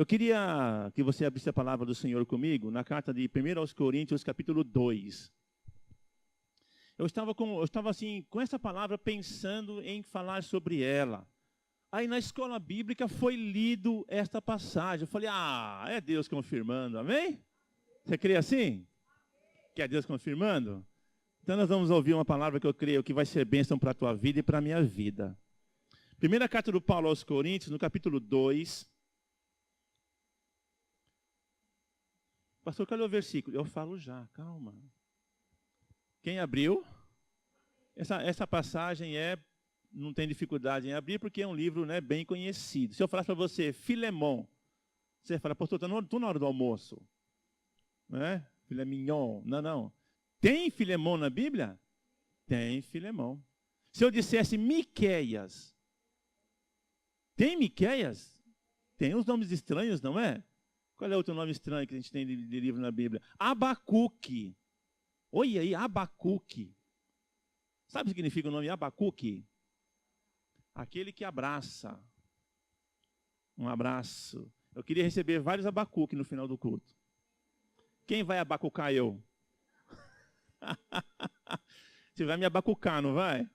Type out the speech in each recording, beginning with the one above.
queria que você abrisse a palavra do Senhor comigo na carta de 1 aos Coríntios, capítulo 2. Eu estava assim, com essa palavra pensando em falar sobre ela. Aí na escola bíblica foi lido esta passagem. Eu falei, é Deus confirmando, amém? Você crê assim? Que é Deus confirmando? Então nós vamos ouvir uma palavra que eu creio que vai ser bênção para a tua vida e para a minha vida. Primeira carta do Paulo aos Coríntios, no capítulo 2. Pastor, cadê o versículo? Eu falo já, calma. Quem abriu? Essa passagem não tem dificuldade em abrir, porque é um livro, né, bem conhecido. Se eu falasse para você, Filemon, você fala, pastor, estou na hora do almoço. Né? Filé mignon. Não. Tem Filemon na Bíblia? Tem Filemon. Se eu dissesse Miqueias, tem Miqueias? Tem uns nomes estranhos, não é? Qual é outro nome estranho que a gente tem de livro na Bíblia? Abacuque. Olha aí, Abacuque. Sabe o que significa o nome Abacuque? Aquele que abraça. Um abraço. Eu queria receber vários Abacuque no final do culto. Quem vai abacucar eu? Você vai me abacucar, não vai?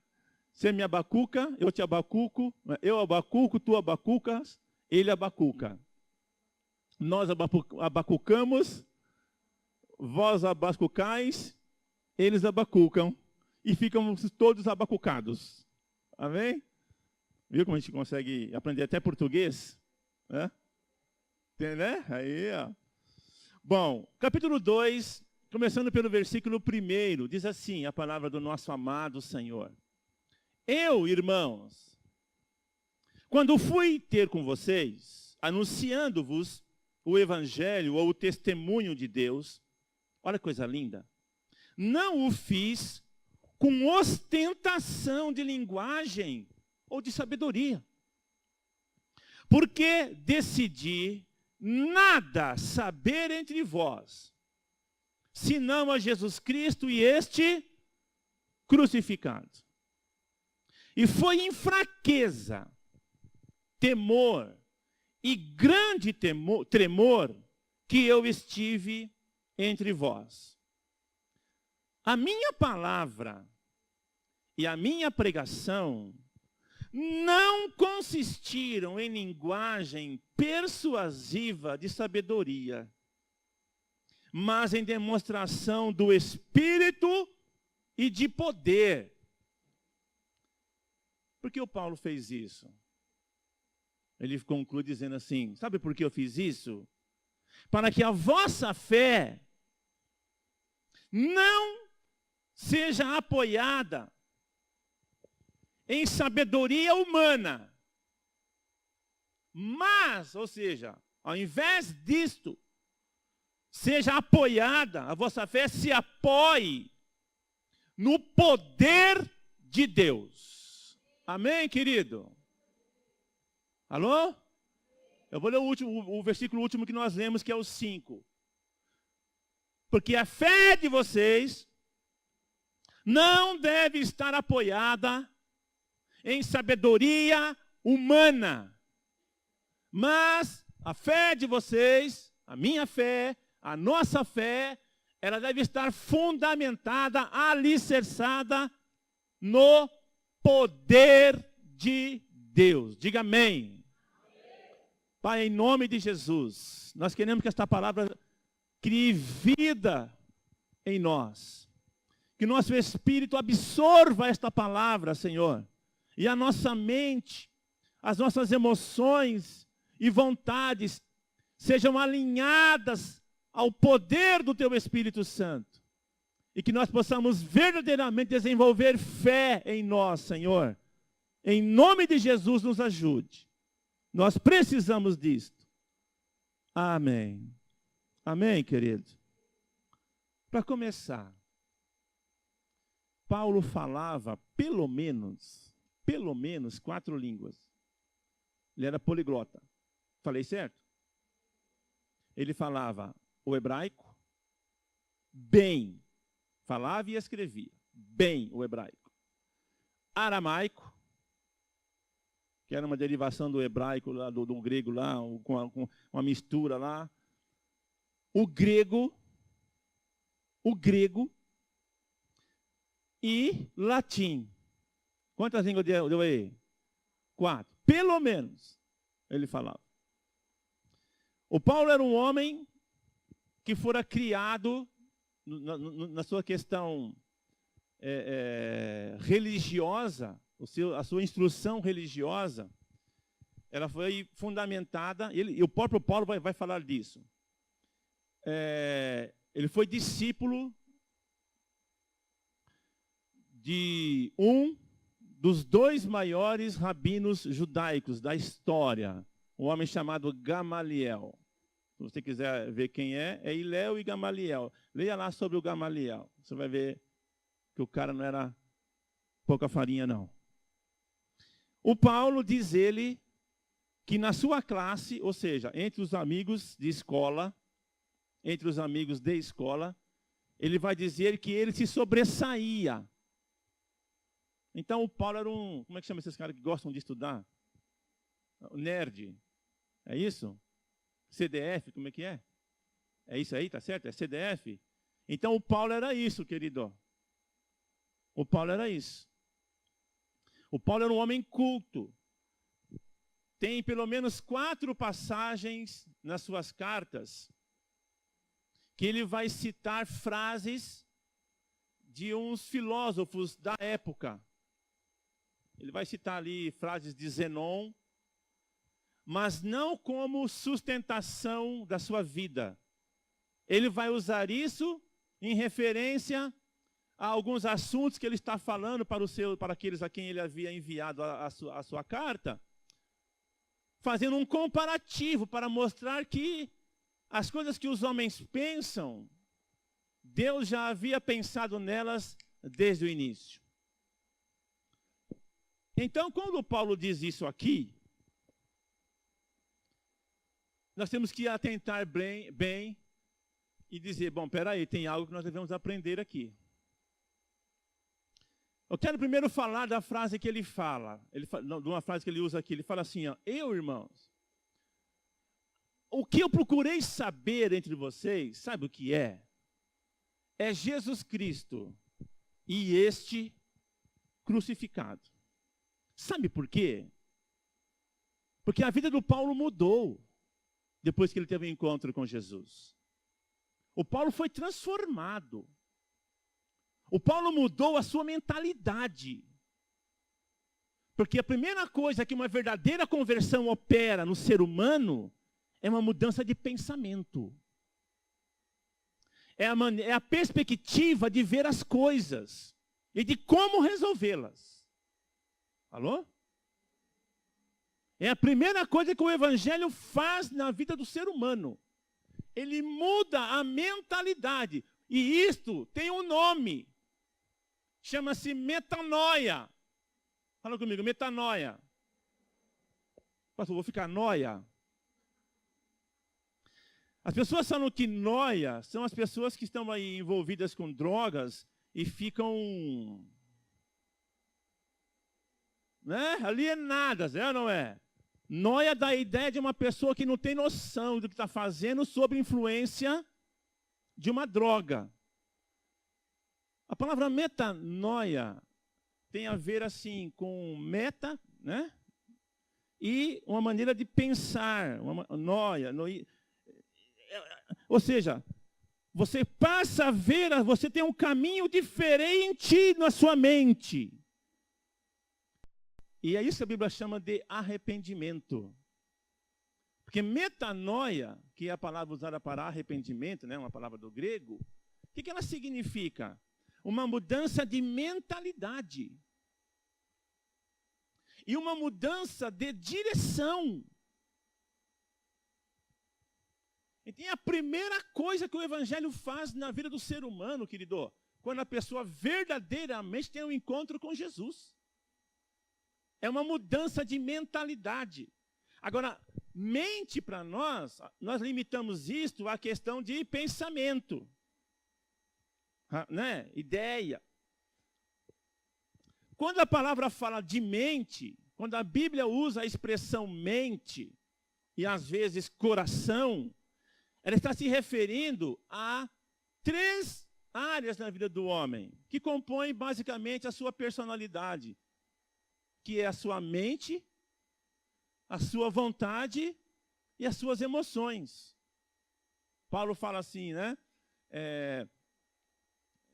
Você me abacuca, eu te abacuco. Eu abacuco, tu abacucas, ele abacuca. Nós abacucamos, vós abacucais, eles abacucam. E ficamos todos abacucados. Amém? Viu como a gente consegue aprender até português? Tem, né? Aí, ó. Bom, capítulo 2, começando pelo versículo 1, diz assim a palavra do nosso amado Senhor. Eu, irmãos, quando fui ter com vocês, anunciando-vos o evangelho ou o testemunho de Deus, olha que coisa linda, não o fiz com ostentação de linguagem ou de sabedoria, porque decidi nada saber entre vós, senão a Jesus Cristo e este crucificado. E foi em fraqueza, temor e grande tremor que eu estive entre vós. A minha palavra e a minha pregação não consistiram em linguagem persuasiva de sabedoria, mas em demonstração do Espírito e de poder. Por que o Paulo fez isso? Ele conclui dizendo assim, sabe por que eu fiz isso? Para que a vossa fé não seja apoiada em sabedoria humana, mas, ou seja, ao invés disto, seja apoiada, a vossa fé se apoie no poder de Deus. Amém, querido? Alô? Eu vou ler o versículo último que nós lemos, que é o 5. Porque a fé de vocês não deve estar apoiada em sabedoria humana, mas a fé de vocês, a minha fé, a nossa fé, ela deve estar fundamentada, alicerçada no poder de Deus. Diga amém. Pai, em nome de Jesus, nós queremos que esta palavra crie vida em nós. Que nosso espírito absorva esta palavra, Senhor. E a nossa mente, as nossas emoções e vontades sejam alinhadas ao poder do Teu Espírito Santo. E que nós possamos verdadeiramente desenvolver fé em nós, Senhor. Em nome de Jesus, nos ajude. Nós precisamos disto. Amém. Amém, querido? Para começar, Paulo falava pelo menos 4 línguas. Ele era poliglota. Falei certo? Ele falava o hebraico bem. Falava e escrevia bem o hebraico. Aramaico, que era uma derivação do hebraico, lá, do grego, lá, com uma mistura lá. O grego e latim. Quantas línguas deu aí? 4. Pelo menos, ele falava. O Paulo era um homem que fora criado na sua questão religiosa, a sua instrução religiosa, ela foi fundamentada, e o próprio Paulo vai falar disso. Ele foi discípulo de um dos 2 maiores rabinos judaicos da história, um homem chamado Gamaliel. Se você quiser ver quem é Hilel e Gamaliel. Leia lá sobre o Gamaliel. Você vai ver que o cara não era pouca farinha, não. O Paulo diz ele que na sua classe, ou seja, entre os amigos de escola, ele vai dizer que ele se sobressaía. Então o Paulo era como é que chama esses caras que gostam de estudar? Nerd. É isso? CDF, como é que é? É isso aí, tá certo? É CDF? Então o Paulo era isso, querido. O Paulo era isso. O Paulo era um homem culto. Tem pelo menos 4 passagens nas suas cartas que ele vai citar frases de uns filósofos da época. Ele vai citar ali frases de Zenon, mas não como sustentação da sua vida. Ele vai usar isso em referência a alguns assuntos que ele está falando para aqueles a quem ele havia enviado a sua carta, fazendo um comparativo para mostrar que as coisas que os homens pensam, Deus já havia pensado nelas desde o início. Então, quando Paulo diz isso aqui, nós temos que atentar bem e dizer, bom, peraí, tem algo que nós devemos aprender aqui. Eu quero primeiro falar da frase que ele fala, de uma frase que ele usa aqui. Ele fala assim, ó, irmãos, o que eu procurei saber entre vocês, sabe o que é? É Jesus Cristo e este crucificado. Sabe por quê? Porque a vida do Paulo mudou depois que ele teve um encontro com Jesus. O Paulo foi transformado. O Paulo mudou a sua mentalidade. Porque a primeira coisa que uma verdadeira conversão opera no ser humano é uma mudança de pensamento. É a perspectiva de ver as coisas e de como resolvê-las. Alô? É a primeira coisa que o Evangelho faz na vida do ser humano. Ele muda a mentalidade. E isto tem um nome. Chama-se metanoia. Fala comigo, metanoia. Pastor, vou ficar noia? As pessoas falam que noia são as pessoas que estão aí envolvidas com drogas e ficam, né, alienadas, é ou não é? Noia dá a ideia de uma pessoa que não tem noção do que está fazendo sob influência de uma droga. A palavra metanoia tem a ver assim com meta, né? E uma maneira de pensar, noia. Ou seja, você passa a ver, você tem um caminho diferente na sua mente. E é isso que a Bíblia chama de arrependimento. Porque metanoia, que é a palavra usada para arrependimento, né, uma palavra do grego, o que ela significa? Uma mudança de mentalidade. E uma mudança de direção. Então, a primeira coisa que o Evangelho faz na vida do ser humano, querido, quando a pessoa verdadeiramente tem um encontro com Jesus. É uma mudança de mentalidade. Agora, mente para nós limitamos isto à questão de pensamento, né? Ideia. Quando a palavra fala de mente, quando a Bíblia usa a expressão mente e às vezes coração, ela está se referindo a 3 áreas na vida do homem, que compõem basicamente a sua personalidade, que é a sua mente, a sua vontade e as suas emoções. Paulo fala assim, né?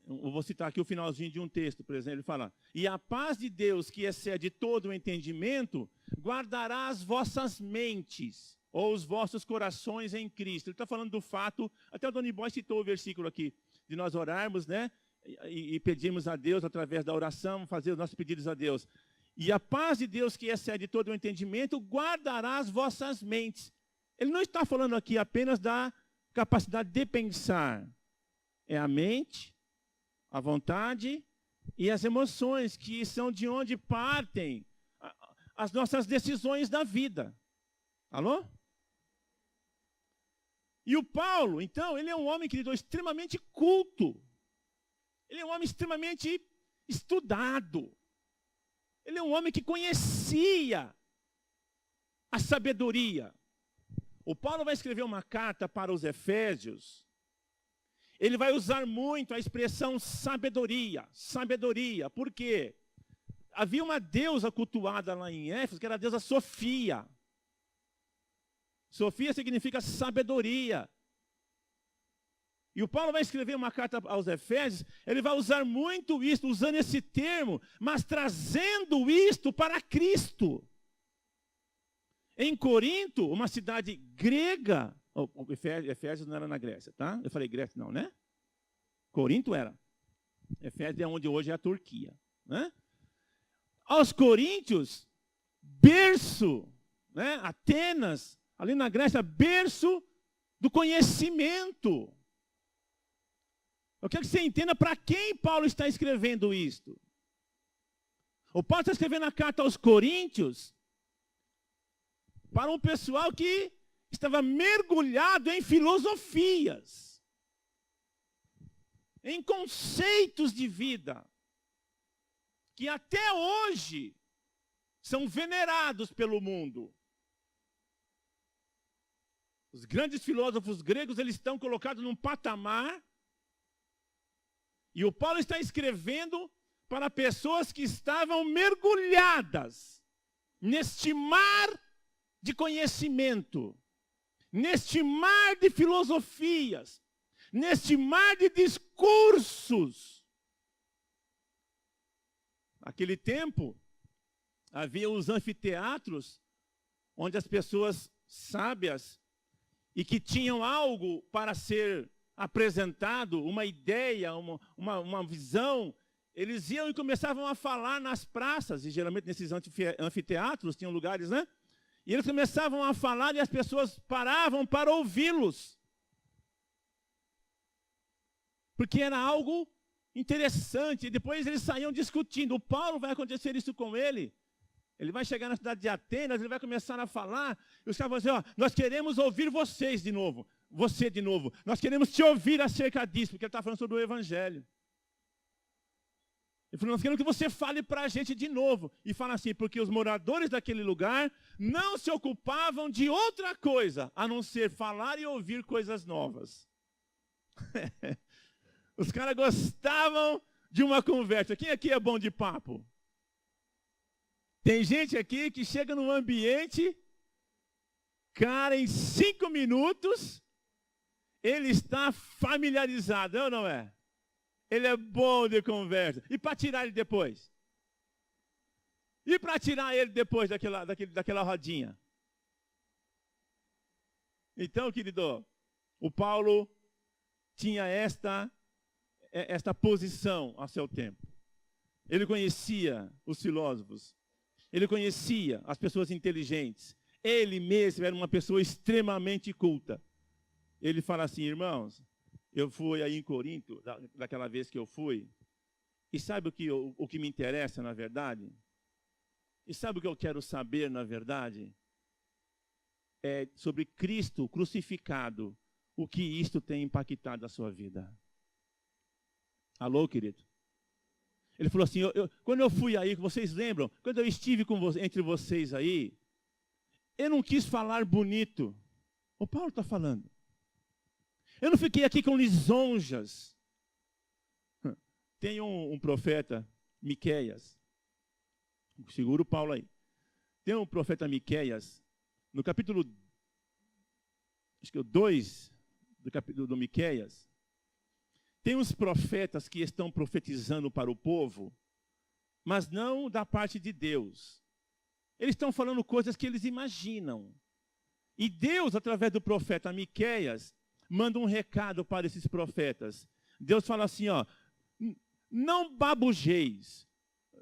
Eu vou citar aqui o finalzinho de um texto, por exemplo, ele fala: e a paz de Deus, que excede todo o entendimento, guardará as vossas mentes, ou os vossos corações em Cristo. Ele está falando do fato, até o Doni Boy citou o versículo aqui, de nós orarmos, né? E pedirmos a Deus, através da oração, fazer os nossos pedidos a Deus. E a paz de Deus, que excede todo o entendimento, guardará as vossas mentes. Ele não está falando aqui apenas da capacidade de pensar. É a mente, a vontade e as emoções, que são de onde partem as nossas decisões da vida. Alô? E o Paulo, então, ele é um homem, querido, extremamente culto. Ele é um homem extremamente estudado. Ele é um homem que conhecia a sabedoria. O Paulo vai escrever uma carta para os Efésios. Ele vai usar muito a expressão sabedoria. Sabedoria. Por quê? Havia uma deusa cultuada lá em Éfeso, que era a deusa Sofia. Sofia significa sabedoria. E o Paulo vai escrever uma carta aos Efésios, ele vai usar muito isto, usando esse termo, mas trazendo isto para Cristo. Em Corinto, uma cidade grega, Efésios não era na Grécia, tá? Eu falei Grécia não, né? Corinto era. Efésios é onde hoje é a Turquia, né? Aos coríntios, berço, né? Atenas, ali na Grécia, berço do conhecimento. Eu quero que você entenda para quem Paulo está escrevendo isto. O Paulo está escrevendo a carta aos coríntios para um pessoal que estava mergulhado em filosofias, em conceitos de vida, que até hoje são venerados pelo mundo. Os grandes filósofos gregos, eles estão colocados num patamar, e o Paulo está escrevendo para pessoas que estavam mergulhadas neste mar de conhecimento, neste mar de filosofias, neste mar de discursos. Naquele tempo, havia os anfiteatros, onde as pessoas sábias e que tinham algo para ser apresentado, uma ideia, uma visão, eles iam e começavam a falar nas praças, e geralmente nesses anfiteatros tinham lugares, né? E eles começavam a falar e as pessoas paravam para ouvi-los. Porque era algo interessante. E depois eles saíam discutindo. O Paulo vai acontecer isso com ele. Ele vai chegar na cidade de Atenas, ele vai começar a falar. E os caras vão dizer, ó, nós queremos ouvir vocês de novo. Você de novo. Nós queremos te ouvir acerca disso. Porque ele está falando sobre o Evangelho. Ele falou, nós queremos que você fale para a gente de novo. E fala assim, porque os moradores daquele lugar não se ocupavam de outra coisa, a não ser falar e ouvir coisas novas. Os caras gostavam de uma conversa. Quem aqui é bom de papo? Tem gente aqui que chega num ambiente, cara, em 5 minutos, ele está familiarizado, é ou não é? Ele é bom de conversa. E para tirar ele depois? E para tirar ele depois daquela rodinha? Então, querido, o Paulo tinha esta posição a seu tempo. Ele conhecia os filósofos. Ele conhecia as pessoas inteligentes. Ele mesmo era uma pessoa extremamente culta. Ele fala assim, irmãos, eu fui aí em Corinto, daquela vez que eu fui, e sabe o que me interessa, na verdade? E sabe o que eu quero saber, na verdade? É sobre Cristo crucificado, o que isto tem impactado a sua vida. Alô, querido? Ele falou assim, quando eu fui aí, vocês lembram? Quando eu estive entre vocês aí, eu não quis falar bonito. O Paulo está falando. Eu não fiquei aqui com lisonjas. Tem um profeta, Miqueias. Segura o Paulo aí. Tem um profeta Miqueias, no capítulo 2 do capítulo do Miqueias. Tem uns profetas que estão profetizando para o povo, mas não da parte de Deus. Eles estão falando coisas que eles imaginam. E Deus, através do profeta Miqueias, manda um recado para esses profetas. Deus fala assim, ó, não babujeis,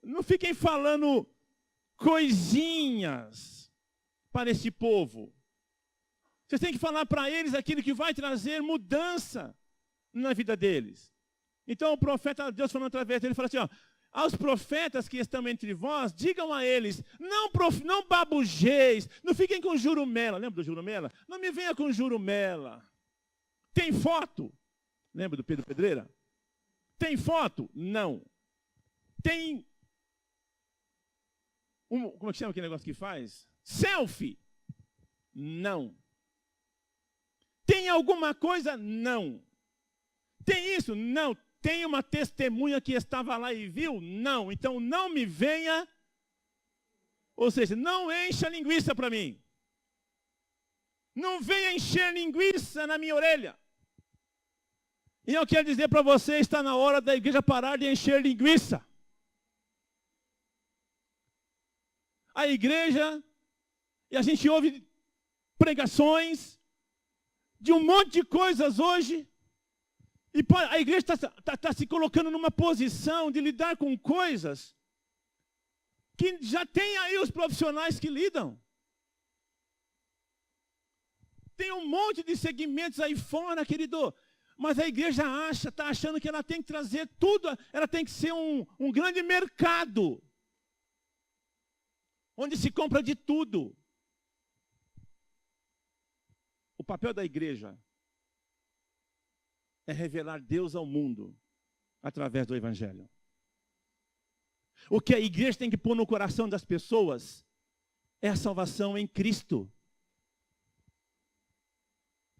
não fiquem falando coisinhas para esse povo. Vocês têm que falar para eles aquilo que vai trazer mudança na vida deles. Então o profeta, Deus falando através dele, fala assim, ó, aos profetas que estão entre vós, digam a eles, não babujeis, não fiquem com jurumela. Lembra do jurumela? Não me venha com jurumela. Tem foto? Lembra do Pedro Pedreira? Tem foto? Não. Tem como é que chama aquele negócio que faz? Selfie? Não. Tem alguma coisa? Não. Tem isso? Não. Tem uma testemunha que estava lá e viu? Não. Então não me venha, ou seja, não encha linguiça para mim. Não venha encher linguiça na minha orelha. E eu quero dizer para você, está na hora da igreja parar de encher linguiça. A igreja, e a gente ouve pregações de um monte de coisas hoje, e a igreja está se colocando numa posição de lidar com coisas que já tem aí os profissionais que lidam. Tem um monte de segmentos aí fora, querido, mas a igreja está achando que ela tem que trazer tudo, ela tem que ser um grande mercado, onde se compra de tudo. O papel da igreja é revelar Deus ao mundo através do Evangelho. O que a igreja tem que pôr no coração das pessoas é a salvação em Cristo.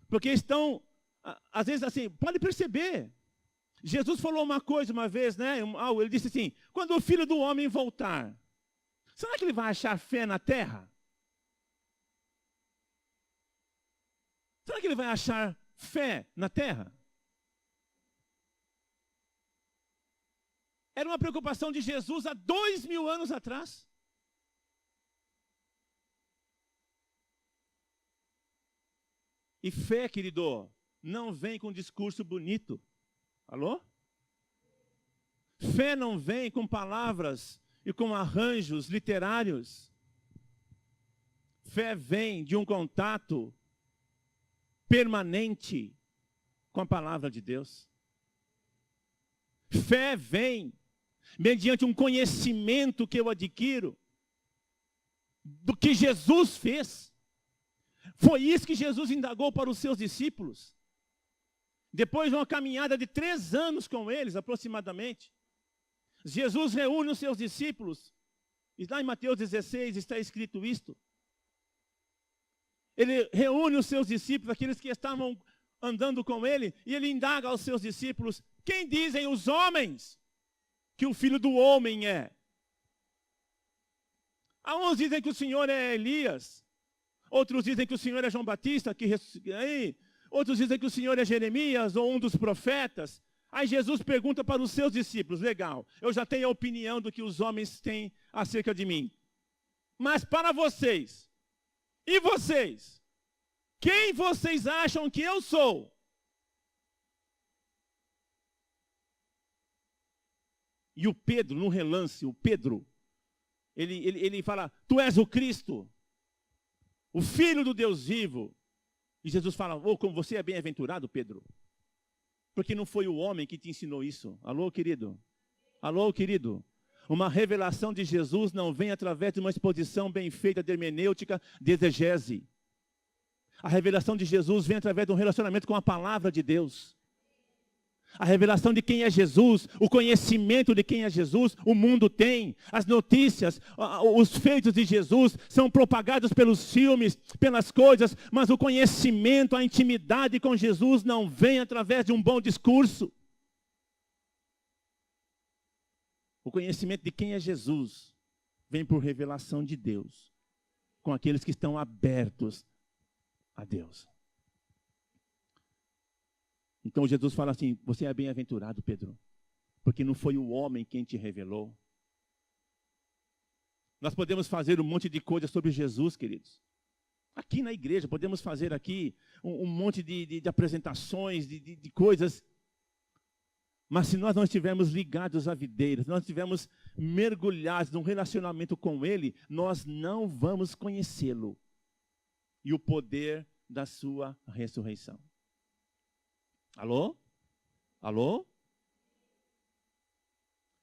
Porque estão, às vezes assim, pode perceber. Jesus falou uma coisa uma vez, né? Ele disse assim, quando o Filho do Homem voltar, será que ele vai achar fé na terra? Será que ele vai achar fé na terra? Era uma preocupação de Jesus há 2000 anos atrás. E fé, querido, não vem com discurso bonito. Alô? Fé não vem com palavras e com arranjos literários. Fé vem de um contato permanente com a palavra de Deus. Fé vem mediante um conhecimento que eu adquiro do que Jesus fez. Foi isso que Jesus indagou para os seus discípulos. Depois de uma caminhada de 3 anos com eles, aproximadamente, Jesus reúne os seus discípulos. E lá em Mateus 16 está escrito isto. Ele reúne os seus discípulos, aqueles que estavam andando com ele, e ele indaga aos seus discípulos, quem dizem os homens que o Filho do Homem é? Alguns dizem que o Senhor é Elias, outros dizem que o Senhor é João Batista, outros dizem que o Senhor é Jeremias ou um dos profetas. Aí Jesus pergunta para os seus discípulos, legal, eu já tenho a opinião do que os homens têm acerca de mim. Mas para vocês, e vocês? Quem vocês acham que eu sou? E o Pedro, no relance, ele fala, tu és o Cristo, o Filho do Deus vivo. E Jesus fala, como você é bem-aventurado, Pedro. Porque não foi o homem que te ensinou isso. Alô, querido? Alô, querido? Uma revelação de Jesus não vem através de uma exposição bem feita de hermenêutica, de exegese. A revelação de Jesus vem através de um relacionamento com a palavra de Deus. A revelação de quem é Jesus, o conhecimento de quem é Jesus, o mundo tem. As notícias, os feitos de Jesus são propagados pelos filmes, pelas coisas, mas o conhecimento, a intimidade com Jesus não vem através de um bom discurso. O conhecimento de quem é Jesus vem por revelação de Deus, com aqueles que estão abertos a Deus. Então Jesus fala assim, você é bem-aventurado, Pedro, porque não foi o homem quem te revelou. Nós podemos fazer um monte de coisas sobre Jesus, queridos. Aqui na igreja, podemos fazer aqui um monte de apresentações, de coisas. Mas se nós não estivermos ligados à videira, se nós estivermos mergulhados num relacionamento com Ele, nós não vamos conhecê-lo. E o poder da sua ressurreição. Alô? Alô?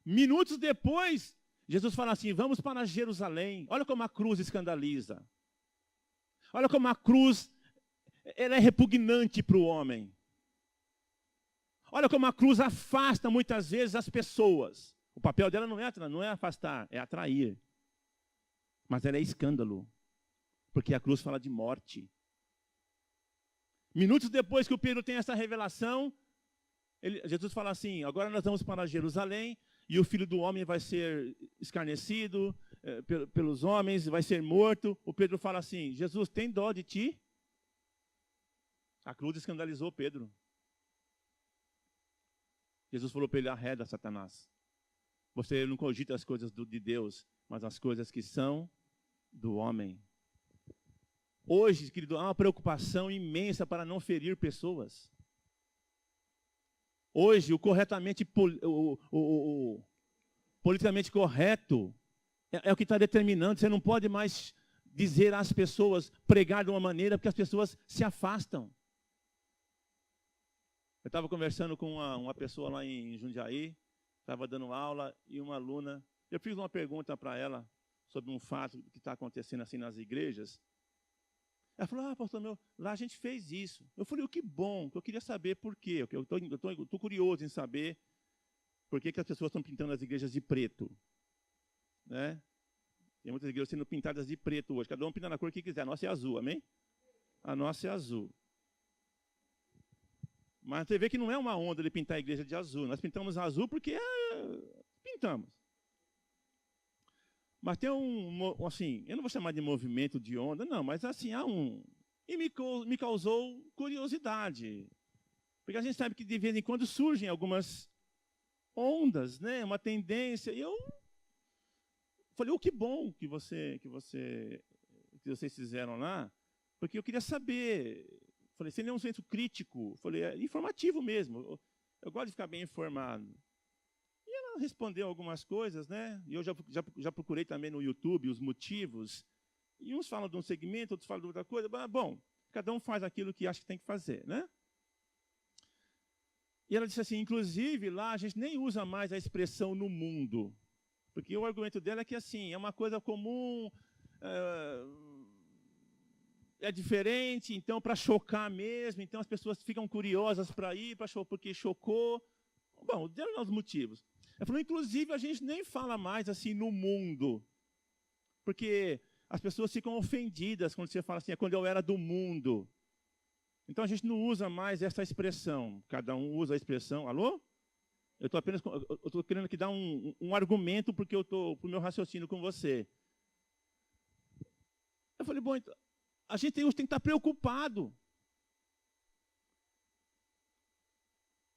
Minutos depois, Jesus fala assim, vamos para Jerusalém. Olha como a cruz escandaliza. Olha como a cruz ela é repugnante para o homem. Olha como a cruz afasta muitas vezes as pessoas. O papel dela não é afastar, é atrair. Mas ela é escândalo. Porque a cruz fala de morte. Minutos depois que o Pedro tem essa revelação, Jesus fala assim, agora nós vamos para Jerusalém, e o Filho do Homem vai ser escarnecido pelos homens, vai ser morto. O Pedro fala assim, Jesus, tem dó de ti? A cruz escandalizou Pedro. Jesus falou para ele, arreda, Satanás. Você não cogita as coisas de Deus, mas as coisas que são do homem. Hoje, querido, há uma preocupação imensa para não ferir pessoas. Hoje, o politicamente correto é o que está determinando. Você não pode mais dizer às pessoas, pregar de uma maneira, porque as pessoas se afastam. Eu estava conversando com uma pessoa lá em Jundiaí, estava dando aula, e uma aluna, eu fiz uma pergunta para ela sobre um fato que está acontecendo assim nas igrejas. Ela falou, pastor meu, lá a gente fez isso. Eu falei, que bom, que eu queria saber por quê. Eu estou curioso em saber por que as pessoas estão pintando as igrejas de preto. Né? Tem muitas igrejas sendo pintadas de preto hoje. Cada um pinta na cor que quiser. A nossa é azul, amém? A nossa é azul. Mas você vê que não é uma onda de pintar a igreja de azul. Nós pintamos azul porque pintamos. Mas tem assim, eu não vou chamar de movimento de onda, não, mas assim, há um... E me causou curiosidade. Porque a gente sabe que de vez em quando surgem algumas ondas, né? Uma tendência. E eu falei, que bom que vocês fizeram lá, porque eu queria saber. Falei, sem nenhum senso crítico. Falei, é informativo mesmo. Eu gosto de ficar bem informado. Ela respondeu algumas coisas, né? E eu já procurei também no YouTube os motivos. E uns falam de um segmento, outros falam de outra coisa. Bom, cada um faz aquilo que acha que tem que fazer, né? E ela disse assim, inclusive lá a gente nem usa mais a expressão no mundo. Porque o argumento dela é que assim, é uma coisa comum, é diferente, então para chocar mesmo, então as pessoas ficam curiosas para ir, porque chocou. Bom, deram os motivos. Ela falou, inclusive, a gente nem fala mais assim no mundo, porque as pessoas ficam ofendidas quando você fala assim, é quando eu era do mundo. Então a gente não usa mais essa expressão, cada um usa a expressão, alô? Eu estou querendo aqui dar um argumento porque eu estou para o meu raciocínio com você. Eu falei, bom, então, a gente tem que estar preocupado.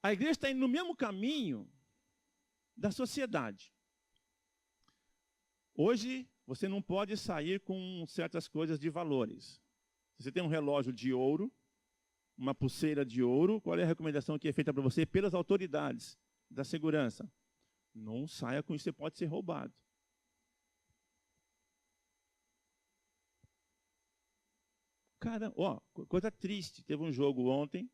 A igreja está indo no mesmo caminho da sociedade. Hoje, você não pode sair com certas coisas de valores. Você tem um relógio de ouro, uma pulseira de ouro, qual é a recomendação que é feita para você pelas autoridades da segurança? Não saia com isso, você pode ser roubado. Cara, coisa triste. Teve um jogo ontem,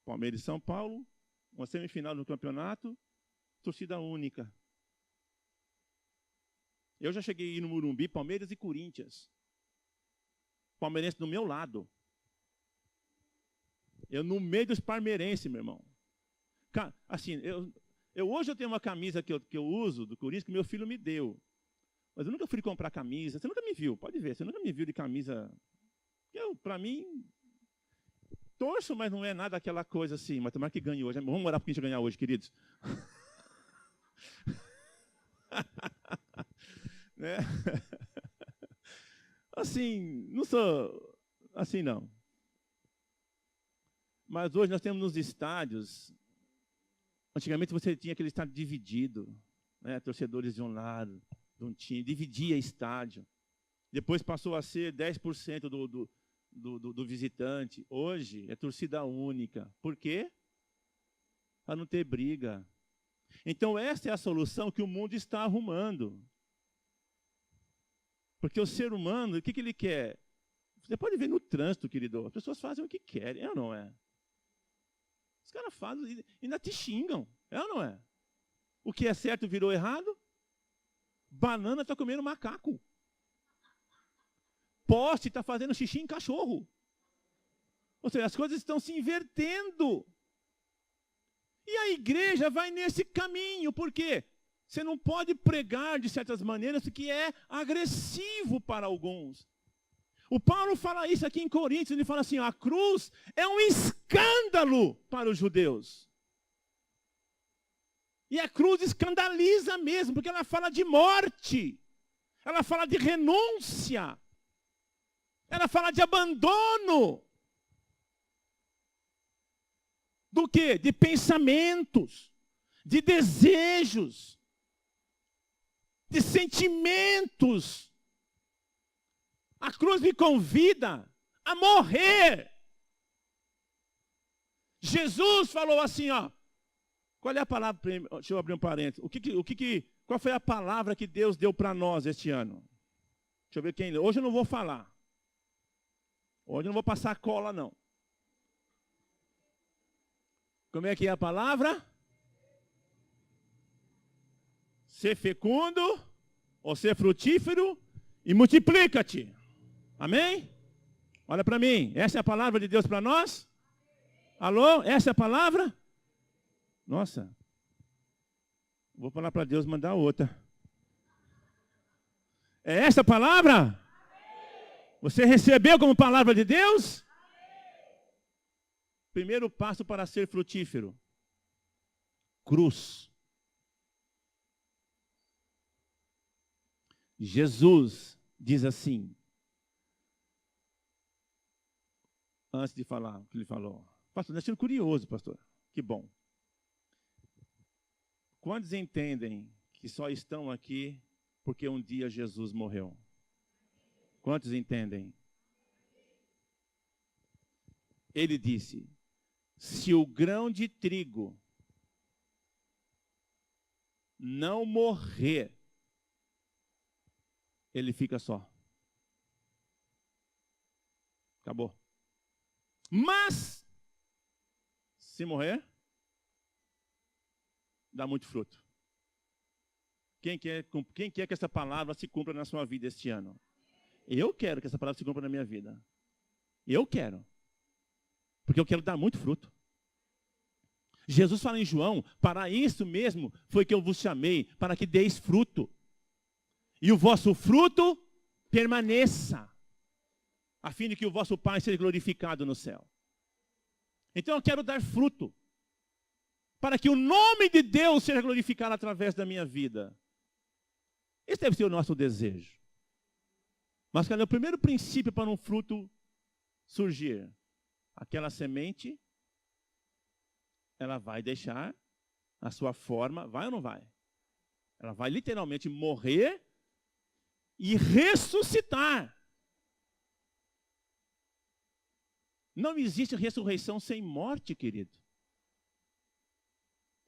Palmeiras e São Paulo, uma semifinal no campeonato, torcida única. Eu já cheguei a ir no Morumbi, Palmeiras e Corinthians. Palmeirense do meu lado. Eu no meio dos palmeirenses, meu irmão. Assim, hoje eu tenho uma camisa que eu uso do Corinthians que meu filho me deu. Mas eu nunca fui comprar camisa. Você nunca me viu, pode ver. Você nunca me viu de camisa. Para mim, torço, mas não é nada aquela coisa assim. Mas tomara que ganhe hoje. Vamos orar para quem a gente ganhar hoje, queridos. Né? Assim, não sou assim não. Mas hoje nós temos nos estádios, antigamente você tinha aquele estádio dividido, né? Torcedores de um lado, de um time, dividia estádio. Depois passou a ser 10% do visitante. Hoje é torcida única. Por quê? Para não ter briga. Então essa é a solução que o mundo está arrumando. Porque o ser humano, o que ele quer? Você pode ver no trânsito, querido, as pessoas fazem o que querem, é ou não é? Os caras fazem e ainda te xingam, é ou não é? O que é certo virou errado? Banana está comendo macaco. Poste está fazendo xixi em cachorro. Ou seja, as coisas estão se invertendo. E a igreja vai nesse caminho, por quê? Você não pode pregar de certas maneiras que é agressivo para alguns. O Paulo fala isso aqui em Coríntios, ele fala assim, a cruz é um escândalo para os judeus. E a cruz escandaliza mesmo, porque ela fala de morte, ela fala de renúncia, ela fala de abandono. Do quê? De pensamentos, de desejos, de sentimentos. A cruz me convida a morrer. Jesus falou assim, ó. Qual é a palavra? Deixa eu abrir um parênteses. Qual foi a palavra que Deus deu para nós este ano? Deixa eu ver quem. Hoje eu não vou falar. Hoje eu não vou passar cola, não. Como é que é a palavra? Ser fecundo, ou ser frutífero, e multiplica-te. Amém? Olha para mim, essa é a palavra de Deus para nós? Alô? Essa é a palavra? Nossa. Vou falar para Deus mandar outra. É essa a palavra? Você recebeu como palavra de Deus? Primeiro passo para ser frutífero. Cruz. Jesus diz assim, antes de falar o que ele falou. Pastor, deixando curioso, pastor. Que bom. Quantos entendem que só estão aqui porque um dia Jesus morreu? Quantos entendem? Ele disse, se o grão de trigo não morrer, ele fica só. Acabou. Mas, se morrer, dá muito fruto. Quem quer que essa palavra se cumpra na sua vida este ano? Eu quero que essa palavra se cumpra na minha vida. Eu quero. Porque eu quero dar muito fruto. Jesus fala em João, para isso mesmo foi que eu vos chamei, para que deis fruto. E o vosso fruto permaneça, a fim de que o vosso Pai seja glorificado no céu. Então eu quero dar fruto, para que o nome de Deus seja glorificado através da minha vida. Esse deve ser o nosso desejo. Mas cadê o primeiro princípio para um fruto surgir? Aquela semente, ela vai deixar a sua forma, vai ou não vai? Ela vai literalmente morrer e ressuscitar. Não existe ressurreição sem morte, querido.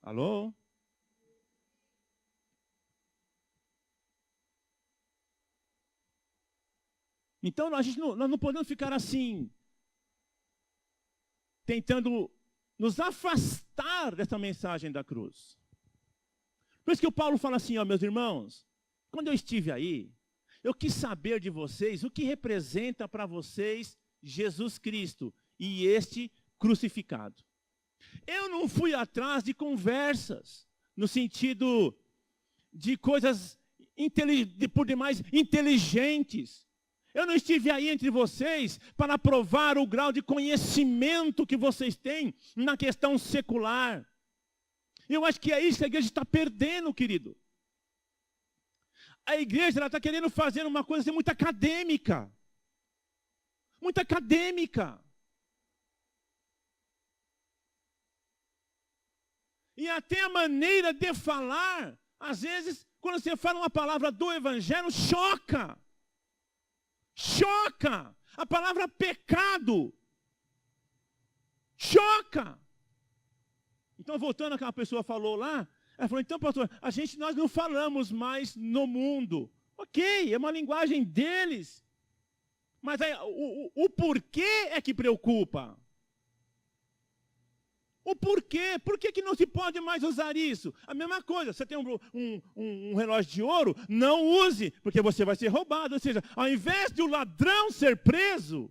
Alô? Então nós não podemos ficar assim, tentando nos afastar dessa mensagem da cruz. Por isso que o Paulo fala assim, ó, meus irmãos, quando eu estive aí, eu quis saber de vocês o que representa para vocês Jesus Cristo e este crucificado. Eu não fui atrás de conversas, no sentido de coisas por demais inteligentes. Eu não estive aí entre vocês para provar o grau de conhecimento que vocês têm na questão secular. Eu acho que é isso que a igreja está perdendo, querido. A igreja está querendo fazer uma coisa muito acadêmica. Muito acadêmica. E até a maneira de falar, às vezes, quando você fala uma palavra do Evangelho, choca. Choca. A palavra pecado. Choca. Então, voltando ao que uma pessoa falou lá, ela falou, então, pastor, nós não falamos mais no mundo. Ok, é uma linguagem deles. Mas aí, o porquê é que preocupa. O porquê? Por que não se pode mais usar isso? A mesma coisa, você tem um relógio de ouro, não use, porque você vai ser roubado. Ou seja, ao invés de o ladrão ser preso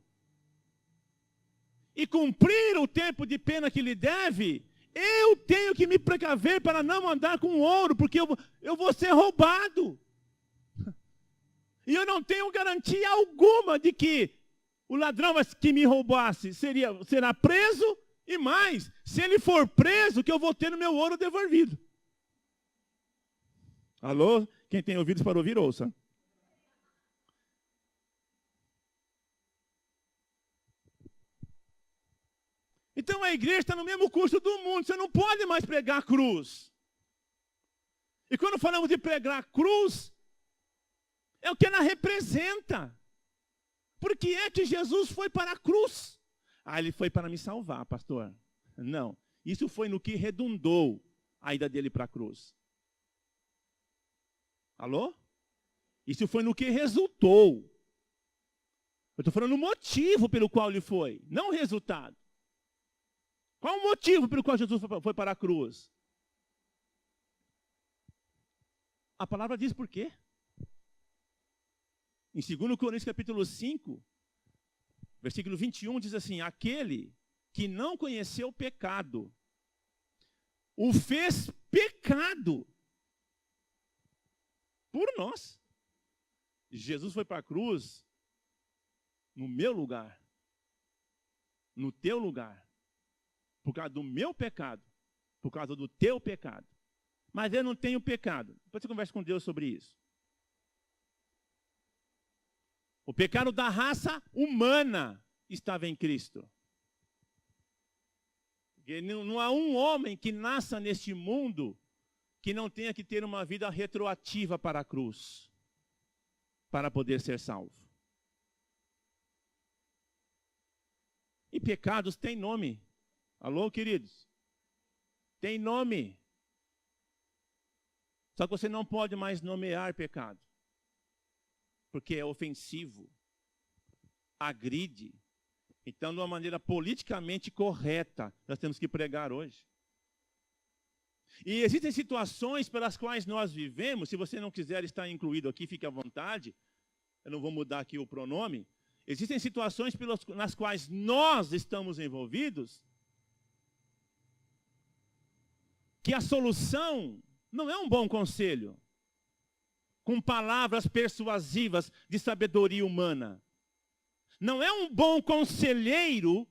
e cumprir o tempo de pena que lhe deve, eu tenho que me precaver para não andar com ouro, porque eu vou ser roubado. E eu não tenho garantia alguma de que o ladrão que me roubasse será preso. E mais, se ele for preso, que eu vou ter no meu ouro devolvido. Alô? Quem tem ouvidos para ouvir, ouça. Então a igreja está no mesmo curso do mundo. Você não pode mais pregar a cruz. E quando falamos de pregar a cruz, é o que ela representa. Por que é que Jesus foi para a cruz? Ele foi para me salvar, pastor. Não, isso foi no que redundou a ida dele para a cruz. Alô? Isso foi no que resultou. Eu estou falando o motivo pelo qual ele foi, não o resultado. Qual o motivo pelo qual Jesus foi para a cruz? A palavra diz por quê. Em 2 Coríntios capítulo 5, versículo 21 diz assim, aquele que não conheceu o pecado, o fez pecado por nós. Jesus foi para a cruz no meu lugar, no teu lugar, por causa do meu pecado, por causa do teu pecado. Mas eu não tenho pecado. Depois você conversa com Deus sobre isso. O pecado da raça humana estava em Cristo. Porque não há um homem que nasça neste mundo que não tenha que ter uma vida retroativa para a cruz, para poder ser salvo. E pecados têm nome. Alô, queridos? Tem nome. Só que você não pode mais nomear pecado. Porque é ofensivo, agride. Então, de uma maneira politicamente correta, nós temos que pregar hoje. E existem situações pelas quais nós vivemos, se você não quiser estar incluído aqui, fique à vontade, eu não vou mudar aqui o pronome. Existem situações nas quais nós estamos envolvidos, que a solução não é um bom conselho, com palavras persuasivas de sabedoria humana. Não é um bom conselheiro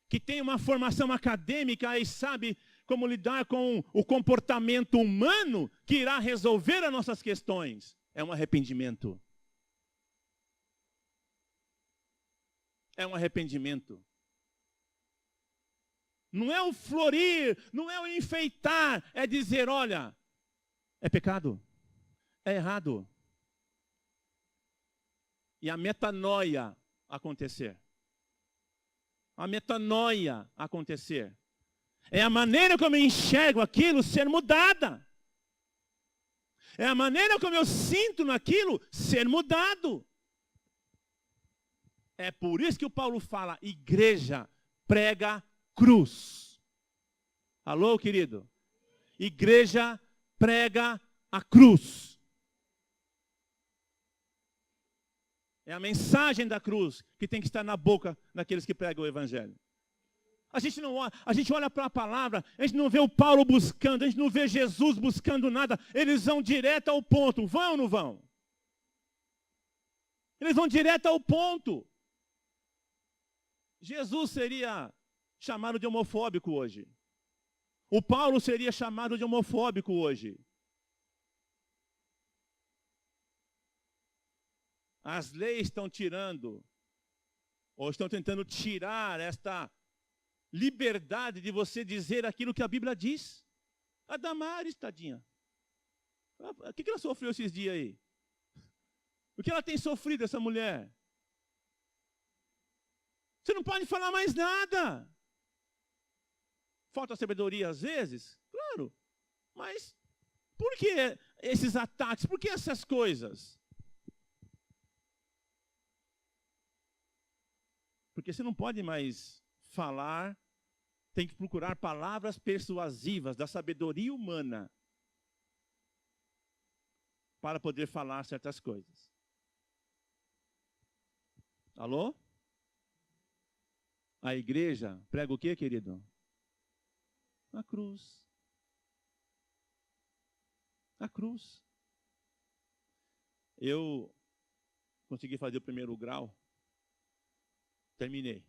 que tem uma formação acadêmica e sabe como lidar com o comportamento humano que irá resolver as nossas questões. É um arrependimento. É um arrependimento. Não é o florir, não é o enfeitar, é dizer, olha, é pecado, é errado. E a metanoia acontecer. A metanoia acontecer. É a maneira como eu enxergo aquilo ser mudada. É a maneira como eu sinto naquilo ser mudado. É por isso que o Paulo fala, igreja prega cruz. Alô, querido? Igreja prega a cruz. É a mensagem da cruz que tem que estar na boca daqueles que pregam o evangelho. A gente olha para a palavra, a gente não vê o Paulo buscando, a gente não vê Jesus buscando nada. Eles vão direto ao ponto. Vão ou não vão? Eles vão direto ao ponto. Jesus seria chamado de homofóbico hoje. O Paulo seria chamado de homofóbico hoje. As leis estão tirando, ou estão tentando tirar esta liberdade de você dizer aquilo que a Bíblia diz. A Damares, tadinha. O que ela sofreu esses dias aí? O que ela tem sofrido, essa mulher? Você não pode falar mais nada. Falta sabedoria às vezes? Claro. Mas por que esses ataques? Por que essas coisas? Porque você não pode mais falar, tem que procurar palavras persuasivas da sabedoria humana para poder falar certas coisas. Alô? A igreja prega o quê, querido? A cruz. A cruz. Eu consegui fazer o primeiro grau. Terminei.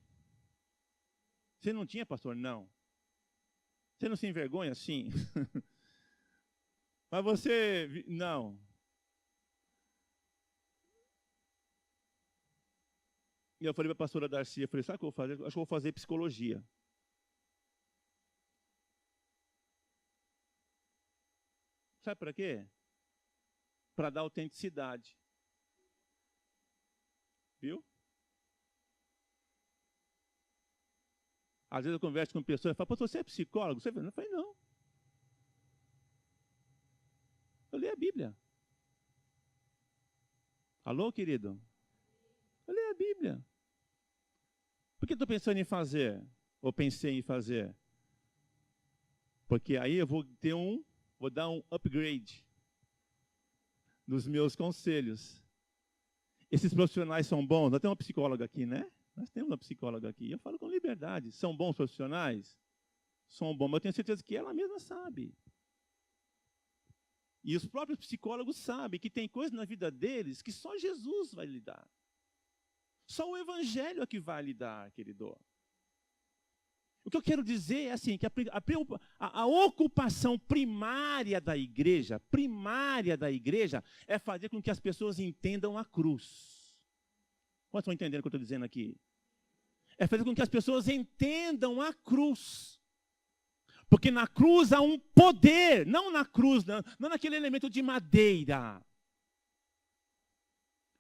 Você não tinha, pastor? Não. Você não se envergonha? Sim. Mas você... Não. E eu falei para a pastora Darcy, eu falei, sabe o que eu vou fazer? Acho que eu vou fazer psicologia. Sabe para quê? Para dar autenticidade. Viu? Às vezes eu converso com pessoas e falo, pastor, você é psicólogo? Você eu falei, não. Eu leio a Bíblia. Alô, querido? Eu leio a Bíblia. Por que estou pensando em fazer? Ou pensei em fazer? Porque aí eu vou dar um upgrade nos meus conselhos. Esses profissionais são bons? Nós temos uma psicóloga aqui, né? Nós temos uma psicóloga aqui. Eu falo com liberdade. São bons profissionais? São bons, mas eu tenho certeza que ela mesma sabe. E os próprios psicólogos sabem que tem coisas na vida deles que só Jesus vai lidar. Só o Evangelho é que vai lidar, querido. O que eu quero dizer é assim, que a ocupação primária da igreja é fazer com que as pessoas entendam a cruz. Quantos estão entendendo o que eu estou dizendo aqui? É fazer com que as pessoas entendam a cruz. Porque na cruz há um poder, não na cruz, não naquele elemento de madeira.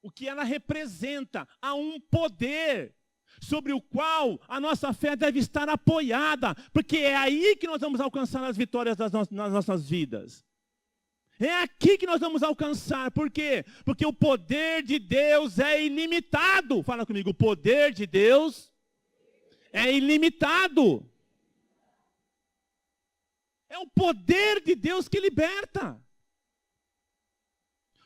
O que ela representa, há um poder sobre o qual a nossa fé deve estar apoiada, porque é aí que nós vamos alcançar as vitórias nas nossas vidas. É aqui que nós vamos alcançar. Por quê? Porque o poder de Deus é ilimitado. Fala comigo, o poder de Deus é ilimitado. É o poder de Deus que liberta.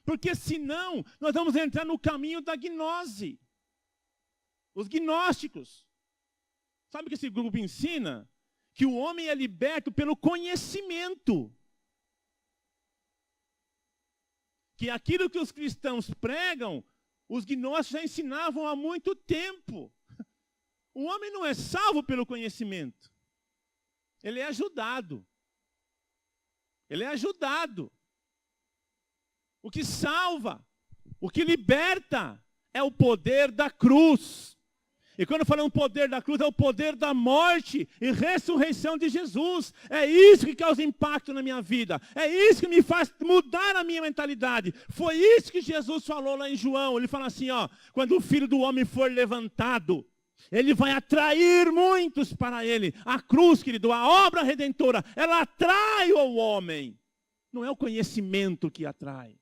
Porque senão, nós vamos entrar no caminho da gnose. Os gnósticos. Sabe o que esse grupo ensina? Que o homem é liberto pelo conhecimento. Que aquilo que os cristãos pregam, os gnósticos já ensinavam há muito tempo. O homem não é salvo pelo conhecimento. Ele é ajudado. Ele é ajudado. O que salva, o que liberta, é o poder da cruz. E quando falamos poder da cruz, é o poder da morte e ressurreição de Jesus. É isso que causa impacto na minha vida. É isso que me faz mudar a minha mentalidade. Foi isso que Jesus falou lá em João. Ele fala assim, ó, quando o Filho do Homem for levantado, ele vai atrair muitos para ele. A cruz, querido, a obra redentora, ela atrai o homem. Não é o conhecimento que atrai.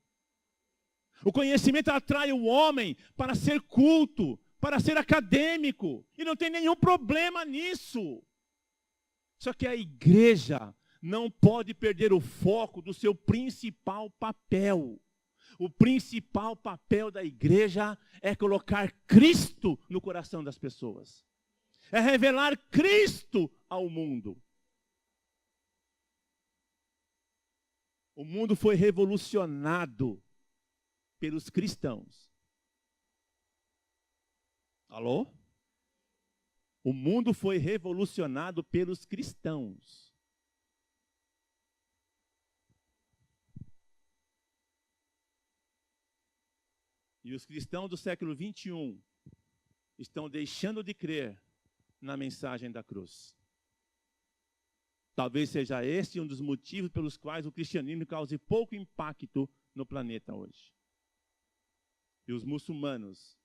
O conhecimento atrai o homem para ser culto, para ser acadêmico. E não tem nenhum problema nisso. Só que a igreja não pode perder o foco do seu principal papel. O principal papel da igreja é colocar Cristo no coração das pessoas. é revelar Cristo ao mundo. O mundo foi revolucionado pelos cristãos. Alô? O mundo foi revolucionado pelos cristãos. E os cristãos do século 21 estão deixando de crer na mensagem da cruz. Talvez seja esse um dos motivos pelos quais o cristianismo cause pouco impacto no planeta hoje. E os muçulmanos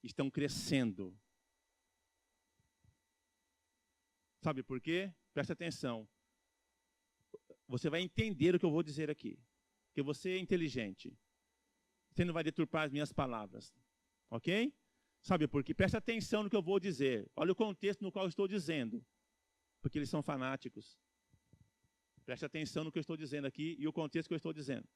estão crescendo. Sabe por quê? Presta atenção. Você vai entender o que eu vou dizer aqui. Porque você é inteligente. Você não vai deturpar as minhas palavras. Ok? Sabe por quê? Presta atenção no que eu vou dizer. Olha o contexto no qual eu estou dizendo. Porque eles são fanáticos. Preste atenção no que eu estou dizendo aqui e o contexto que eu estou dizendo.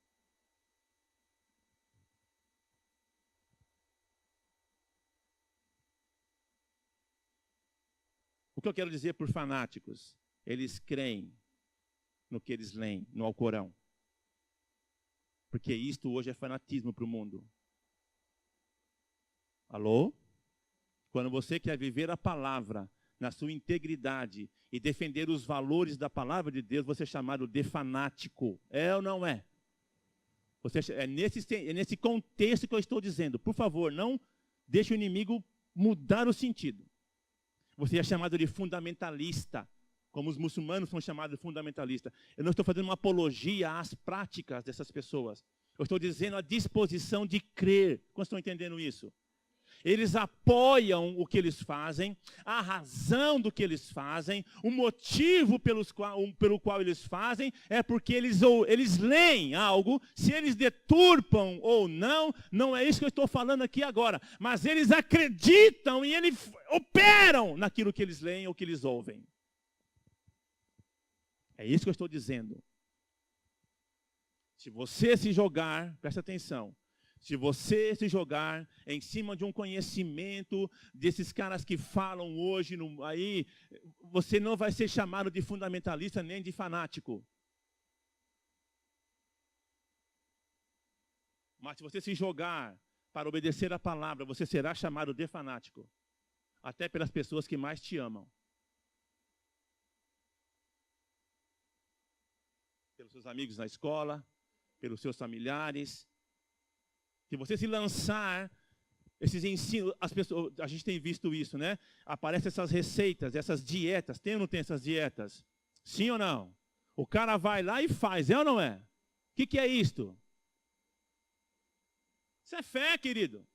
O que eu quero dizer por fanáticos? Eles creem no que eles leem no Alcorão. Porque isto hoje é fanatismo para o mundo. Alô? Quando você quer viver a palavra na sua integridade e defender os valores da palavra de Deus, você é chamado de fanático. É ou não é? É nesse contexto que eu estou dizendo. Por favor, não deixe o inimigo mudar o sentido. Você é chamado de fundamentalista, como os muçulmanos são chamados de fundamentalista. Eu não estou fazendo uma apologia às práticas dessas pessoas. Eu estou dizendo a disposição de crer. Como estão entendendo isso? Eles apoiam o que eles fazem, a razão do que eles fazem, o motivo pelo qual eles fazem, é porque eles leem algo, se eles deturpam ou não, não é isso que eu estou falando aqui agora, mas eles acreditam e eles operam naquilo que eles leem ou que eles ouvem. É isso que eu estou dizendo. Se você se jogar, presta atenção, se você se jogar em cima de um conhecimento desses caras que falam hoje, aí, você não vai ser chamado de fundamentalista nem de fanático. Mas se você se jogar para obedecer a palavra, você será chamado de fanático. Até pelas pessoas que mais te amam. Pelos seus amigos na escola, pelos seus familiares. Se você se lançar, esses ensinos, as pessoas, a gente tem visto isso, né? Aparecem essas receitas, essas dietas. Tem ou não tem essas dietas? Sim ou não? O cara vai lá e faz, é ou não é? O que é isto? Isso é fé, querido.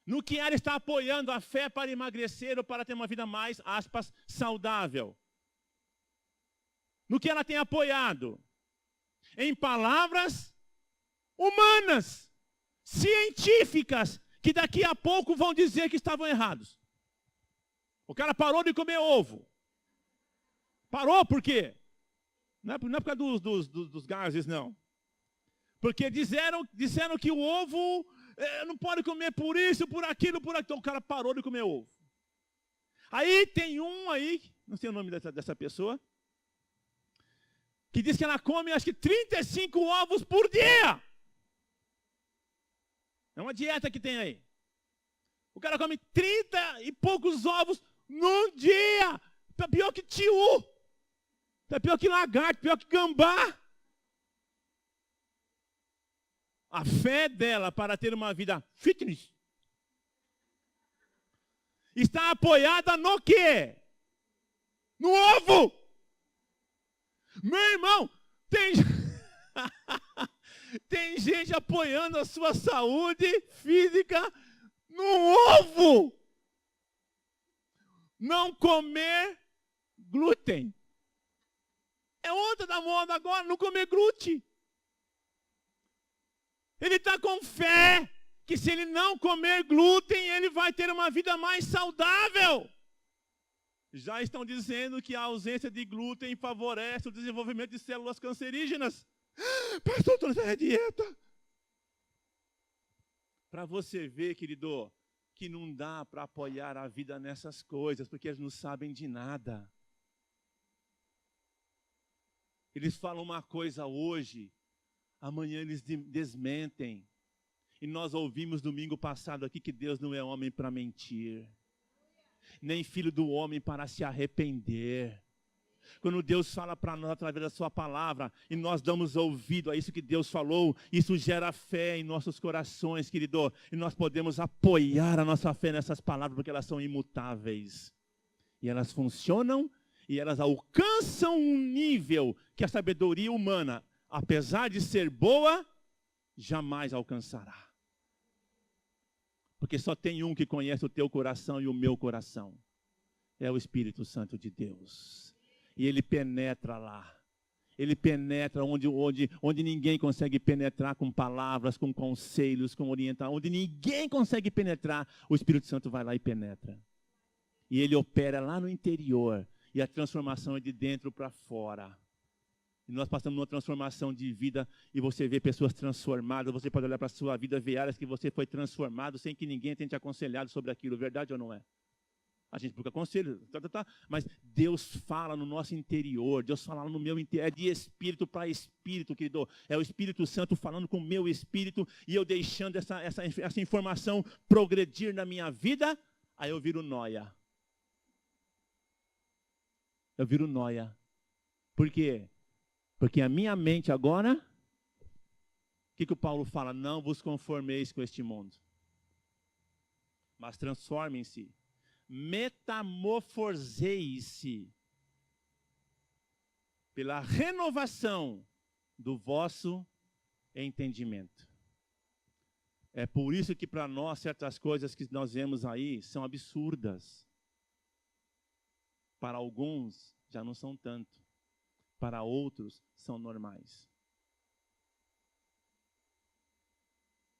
No que ela está apoiando a fé para emagrecer ou para ter uma vida mais, aspas, saudável. No que ela tem apoiado? Em palavras humanas. Científicas, que daqui a pouco vão dizer que estavam errados. O cara parou de comer ovo. Parou por quê? Não é por causa dos gases, não. Porque disseram que o ovo não pode comer por isso, por aquilo, por aquilo. Então o cara parou de comer ovo. Aí tem um aí, não sei o nome dessa pessoa, que diz que ela come acho que 35 ovos por dia. É uma dieta que tem aí. O cara come 30 e poucos ovos num dia. Tá pior que tiu. Tá pior que lagarto, pior que gambá. A fé dela para ter uma vida fitness está apoiada no quê? No ovo. Meu irmão, tem gente apoiando a sua saúde física no ovo. Não comer glúten. É outra da moda agora, não comer glúten. Ele está com fé que se ele não comer glúten, ele vai ter uma vida mais saudável. Já estão dizendo que a ausência de glúten favorece o desenvolvimento de células cancerígenas. Pastor, estou nessa dieta. Para você ver, querido, que não dá para apoiar a vida nessas coisas, porque eles não sabem de nada. Eles falam uma coisa hoje, amanhã eles desmentem. E nós ouvimos domingo passado aqui que Deus não é homem para mentir, nem filho do homem para se arrepender. Quando Deus fala para nós através da sua palavra, e nós damos ouvido a isso que Deus falou, isso gera fé em nossos corações, querido. E nós podemos apoiar a nossa fé nessas palavras, porque elas são imutáveis. E elas funcionam, e elas alcançam um nível que a sabedoria humana, apesar de ser boa, jamais alcançará. Porque só tem um que conhece o teu coração e o meu coração. É o Espírito Santo de Deus. E ele penetra lá. Ele penetra onde ninguém consegue penetrar com palavras, com conselhos, com orientação. Onde ninguém consegue penetrar, o Espírito Santo vai lá e penetra. E ele opera lá no interior. E a transformação é de dentro para fora. E nós passamos uma transformação de vida e você vê pessoas transformadas. Você pode olhar para a sua vida, ver áreas que você foi transformado sem que ninguém tenha te aconselhado sobre aquilo. Verdade ou não é? A gente busca conselho, mas Deus fala no nosso interior, Deus fala no meu interior, é de espírito para espírito, querido. É o Espírito Santo falando com o meu espírito e eu deixando essa informação progredir na minha vida, aí eu viro nóia. Eu viro nóia. Por quê? Porque a minha mente agora, o que o Paulo fala? Não vos conformeis com este mundo, mas transformem-se. Metamorfosei-se pela renovação do vosso entendimento. É por isso que para nós certas coisas que nós vemos aí são absurdas. Para alguns já não são tanto. Para outros são normais.